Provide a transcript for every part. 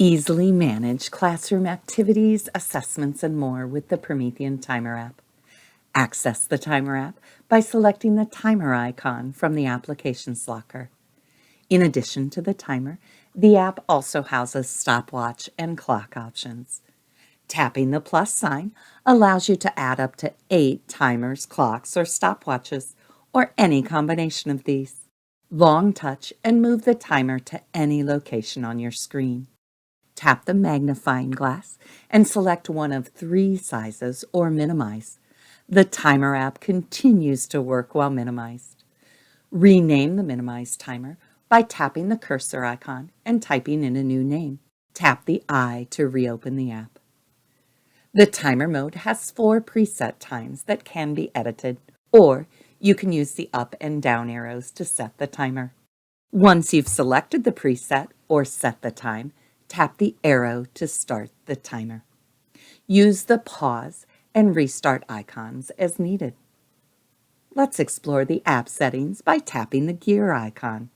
Easily manage classroom activities, assessments, and more with the Promethean Timer app. Access the Timer app by selecting the timer icon from the Applications locker. In addition to the timer, the app also houses stopwatch and clock options. Tapping the plus sign allows you to add up to 8 timers, clocks, or stopwatches, or any combination of these. Long touch and move the timer to any location on your screen. Tap the magnifying glass and select one of 3 sizes or minimize. The timer app continues to work while minimized. Rename the minimized timer by tapping the cursor icon and typing in a new name. Tap the I to reopen the app. The timer mode has 4 preset times that can be edited, or you can use the up and down arrows to set the timer. Once you've selected the preset or set the time, tap the arrow to start the timer. Use the pause and restart icons as needed. Let's explore the app settings by tapping the gear icon.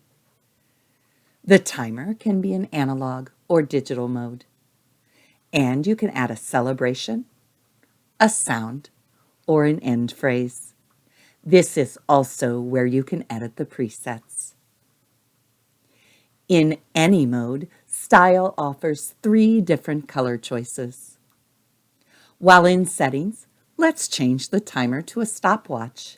The timer can be in analog or digital mode, and you can add a celebration, a sound, or an end phrase. This is also where you can edit the presets. In any mode, Style offers 3 different color choices. While in settings, let's change the timer to a stopwatch.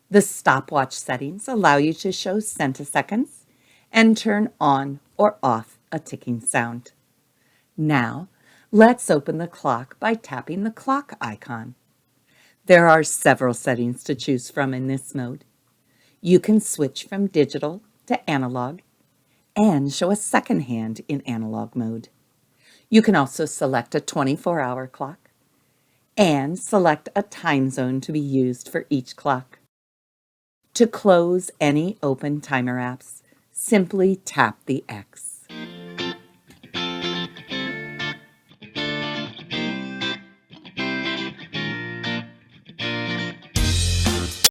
The stopwatch settings allow you to show centiseconds and turn on or off a ticking sound. Now, let's open the clock by tapping the clock icon. There are several settings to choose from in this mode. You can switch from digital to analog and show a second hand in analog mode. You can also select a 24-hour clock and select a time zone to be used for each clock. To close any open timer apps, simply tap the X.